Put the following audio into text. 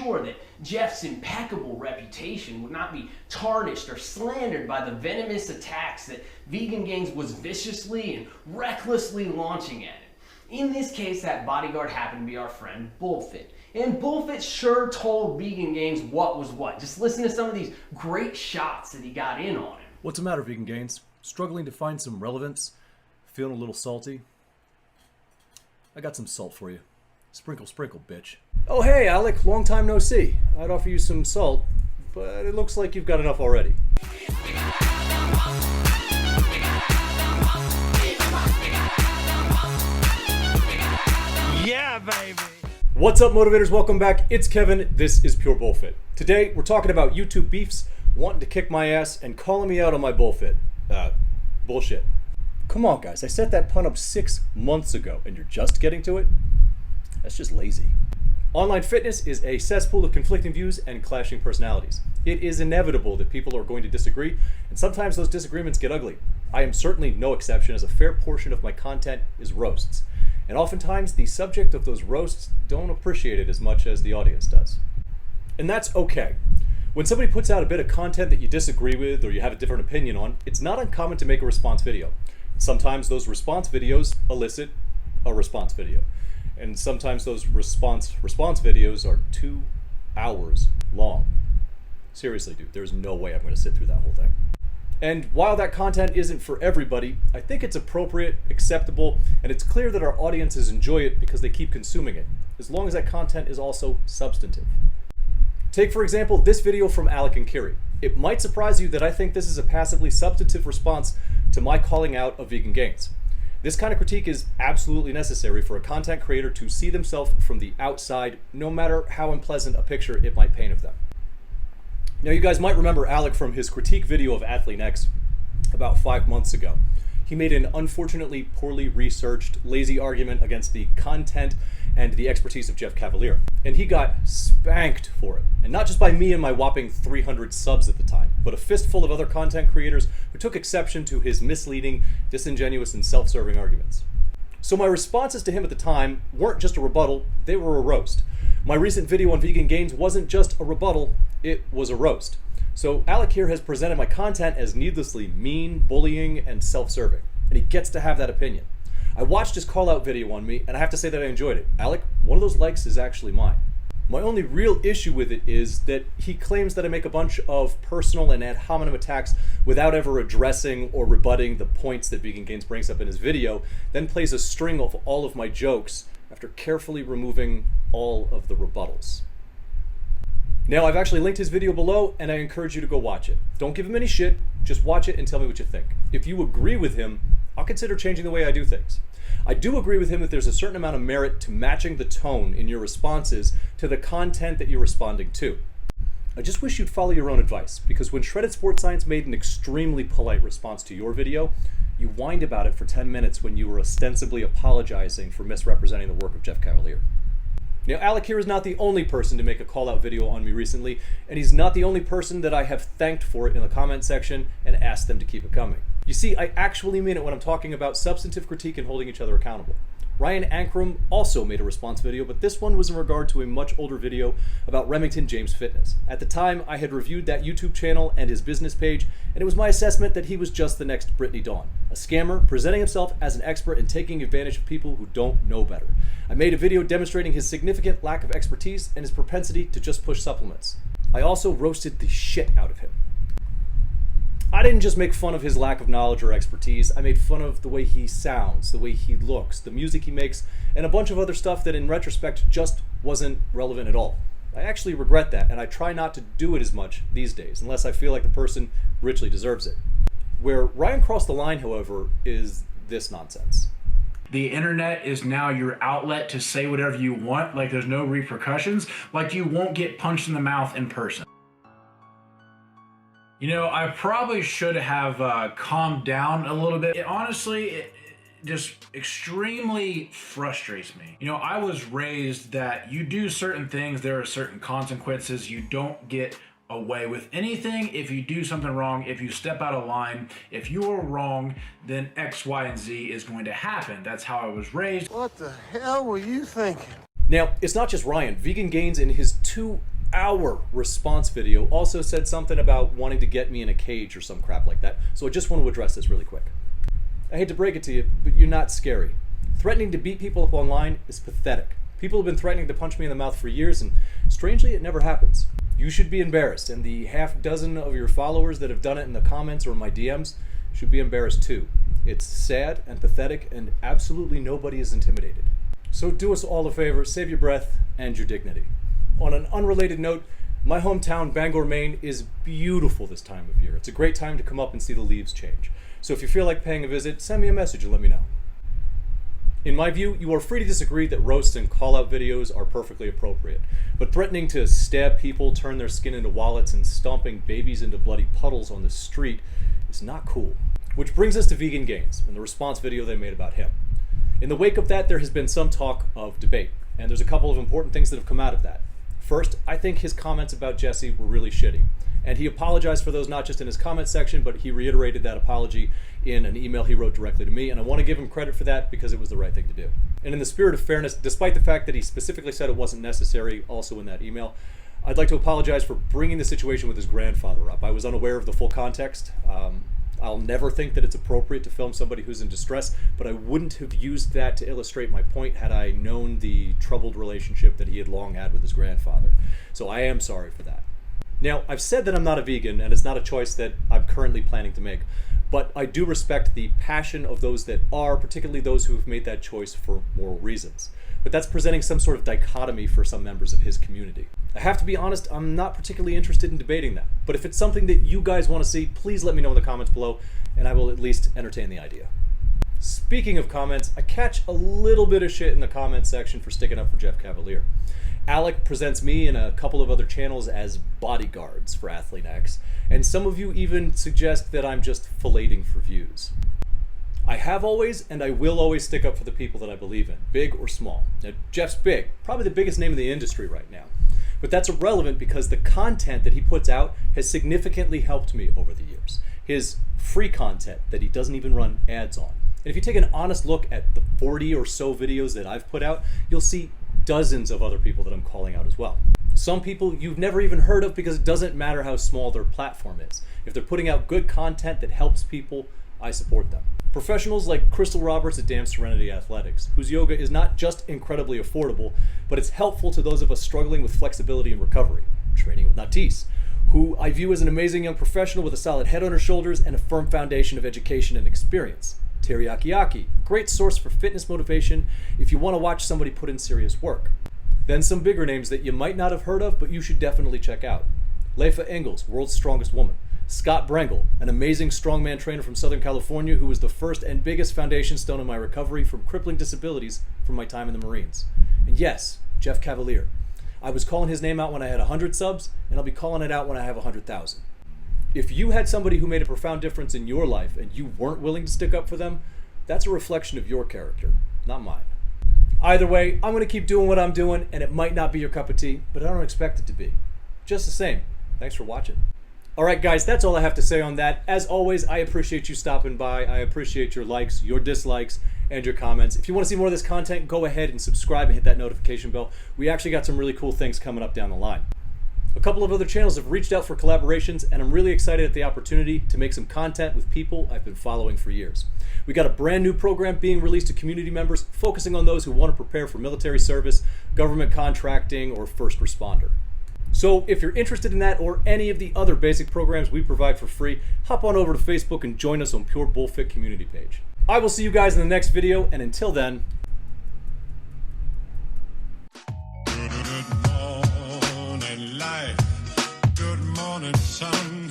sure that Jeff's impeccable reputation would not be tarnished or slandered by the venomous attacks that VeganGate was viciously and recklessly launching at him. In this case, that bodyguard happened to be our friend Bullfit. And Bullfit sure told VeganGate what was what. Just listen to some of these great shots that he got in on him. What's the matter, VeganGate? Struggling to find some relevance? Feeling a little salty? I got some salt for you. Sprinkle, sprinkle, bitch. Oh hey, Alec, long time no see. I'd offer you some salt, but it looks like you've got enough already. Yeah, baby! What's up, motivators? Welcome back. It's Kevin. This is Pure Bullfit. Today, we're talking about YouTube beefs, wanting to kick my ass, and calling me out on my bullfit. Bullshit. Come on, guys. I set that pun up 6 months ago, and you're just getting to it? That's just lazy. Online fitness is a cesspool of conflicting views and clashing personalities. It is inevitable that people are going to disagree, and sometimes those disagreements get ugly. I am certainly no exception, as a fair portion of my content is roasts. And oftentimes, the subject of those roasts don't appreciate it as much as the audience does. And that's okay. When somebody puts out a bit of content that you disagree with or you have a different opinion on, it's not uncommon to make a response video. Sometimes those response videos elicit a response video. And sometimes those response videos are 2 hours long. Seriously, dude, there's no way I'm going to sit through that whole thing. And while that content isn't for everybody, I think it's appropriate, acceptable, and it's clear that our audiences enjoy it because they keep consuming it, as long as that content is also substantive. Take, for example, this video from Alec and Enkiri. It might surprise you that I think this is a passively substantive response to my calling out of VeganGate. This kind of critique is absolutely necessary for a content creator to see themselves from the outside, no matter how unpleasant a picture it might paint of them. Now, you guys might remember Alec from his critique video of Athlete X about 5 months ago. He made an unfortunately poorly researched, lazy argument against the content and the expertise of Jeff Cavaliere. And he got spanked for it. And not just by me and my whopping 300 subs at the time, but a fistful of other content creators who took exception to his misleading, disingenuous, and self-serving arguments. So my responses to him at the time weren't just a rebuttal, they were a roast. My recent video on VeganGate wasn't just a rebuttal, it was a roast. So Alec here has presented my content as needlessly mean, bullying, and self-serving. And he gets to have that opinion. I watched his call-out video on me, and I have to say that I enjoyed it. Alec, one of those likes is actually mine. My only real issue with it is that he claims that I make a bunch of personal and ad hominem attacks without ever addressing or rebutting the points that VeganGate brings up in his video, then plays a string of all of my jokes after carefully removing all of the rebuttals. Now, I've actually linked his video below, and I encourage you to go watch it. Don't give him any shit, just watch it and tell me what you think. If you agree with him, I'll consider changing the way I do things. I do agree with him that there's a certain amount of merit to matching the tone in your responses to the content that you're responding to. I just wish you'd follow your own advice, because when Shredded Sports Science made an extremely polite response to your video, you whined about it for 10 minutes when you were ostensibly apologizing for misrepresenting the work of Jeff Cavaliere. Now, Alec here is not the only person to make a call-out video on me recently, and he's not the only person that I have thanked for it in the comment section and asked them to keep it coming. You see, I actually mean it when I'm talking about substantive critique and holding each other accountable. Ryan Ankrum also made a response video, but this one was in regard to a much older video about Remington James Fitness. At the time, I had reviewed that YouTube channel and his business page, and it was my assessment that he was just the next Brittany Dawn, a scammer presenting himself as an expert and taking advantage of people who don't know better. I made a video demonstrating his significant lack of expertise and his propensity to just push supplements. I also roasted the shit out of him. I didn't just make fun of his lack of knowledge or expertise, I made fun of the way he sounds, the way he looks, the music he makes, and a bunch of other stuff that in retrospect just wasn't relevant at all. I actually regret that, and I try not to do it as much these days, unless I feel like the person richly deserves it. Where Ryan crossed the line, however, is this nonsense. The internet is now your outlet to say whatever you want, like there's no repercussions, like you won't get punched in the mouth in person. You know, I probably should have calmed down a little bit. It just extremely frustrates me. You know, I was raised that you do certain things, there are certain consequences. You don't get away with anything if you do something wrong. If you step out of line, if you're wrong, then X, Y, and Z is going to happen. That's how I was raised. What the hell were you thinking? Now, it's not just Ryan. VeganGate in his 2 our response video also said something about wanting to get me in a cage or some crap like that. So I just want to address this really quick. I hate to break it to you, but you're not scary. Threatening to beat people up online is pathetic. People have been threatening to punch me in the mouth for years, and strangely, it never happens. You should be embarrassed, and the half dozen of your followers that have done it in the comments or in my DMs should be embarrassed too. It's sad and pathetic, and absolutely nobody is intimidated. So do us all a favor, save your breath and your dignity. On an unrelated note, my hometown, Bangor, Maine, is beautiful this time of year. It's a great time to come up and see the leaves change. So if you feel like paying a visit, send me a message and let me know. In my view, you are free to disagree that roasts and call-out videos are perfectly appropriate. But threatening to stab people, turn their skin into wallets, and stomping babies into bloody puddles on the street is not cool. Which brings us to VeganGate and the response video they made about him. In the wake of that, there has been some talk of debate, and there's a couple of important things that have come out of that. First, I think his comments about Jesse were really shitty. And he apologized for those not just in his comment section, but he reiterated that apology in an email he wrote directly to me, and I want to give him credit for that because it was the right thing to do. And in the spirit of fairness, despite the fact that he specifically said it wasn't necessary also in that email, I'd like to apologize for bringing the situation with his grandfather up. I was unaware of the full context. I'll never think that it's appropriate to film somebody who's in distress, but I wouldn't have used that to illustrate my point had I known the troubled relationship that he had long had with his grandfather. So I am sorry for that. Now, I've said that I'm not a vegan, and it's not a choice that I'm currently planning to make, but I do respect the passion of those that are, particularly those who have made that choice for moral reasons. But that's presenting some sort of dichotomy for some members of his community. I have to be honest, I'm not particularly interested in debating that. But if it's something that you guys want to see, please let me know in the comments below, and I will at least entertain the idea. Speaking of comments, I catch a little bit of shit in the comment section for sticking up for Jeff Cavaliere. Alec presents me and a couple of other channels as bodyguards for Athlete X, and some of you even suggest that I'm just filleting for views. I have always, and I will always stick up for the people that I believe in, big or small. Now, Jeff's big, probably the biggest name in the industry right now. But that's irrelevant because the content that he puts out has significantly helped me over the years. His free content that he doesn't even run ads on. And if you take an honest look at the 40 or so videos that I've put out, you'll see dozens of other people that I'm calling out as well. Some people you've never even heard of because it doesn't matter how small their platform is. If they're putting out good content that helps people, I support them. Professionals like Crystal Roberts at Damn Serenity Athletics, whose yoga is not just incredibly affordable, but it's helpful to those of us struggling with flexibility and recovery. Training with Natis, who I view as an amazing young professional with a solid head on her shoulders and a firm foundation of education and experience. Teriyaki, great source for fitness motivation if you want to watch somebody put in serious work. Then some bigger names that you might not have heard of, but you should definitely check out. Leifa Engels, world's strongest woman. Scott Brengel, an amazing strongman trainer from Southern California who was the first and biggest foundation stone in my recovery from crippling disabilities from my time in the Marines. And yes, Jeff Cavaliere. I was calling his name out when I had 100 subs, and I'll be calling it out when I have 100,000. If you had somebody who made a profound difference in your life and you weren't willing to stick up for them, that's a reflection of your character, not mine. Either way, I'm going to keep doing what I'm doing, and it might not be your cup of tea, but I don't expect it to be. Just the same, thanks for watching. Alright guys, that's all I have to say on that. As always, I appreciate you stopping by. I appreciate your likes, your dislikes, and your comments. If you want to see more of this content, go ahead and subscribe and hit that notification bell. We actually got some really cool things coming up down the line. A couple of other channels have reached out for collaborations, and I'm really excited at the opportunity to make some content with people I've been following for years. We got a brand new program being released to community members, focusing on those who want to prepare for military service, government contracting, or first responder. So if you're interested in that or any of the other basic programs we provide for free, hop on over to Facebook and join us on Pure Bullfit community page. I will see you guys in the next video, and until then, Good morning, life. Good morning, sun.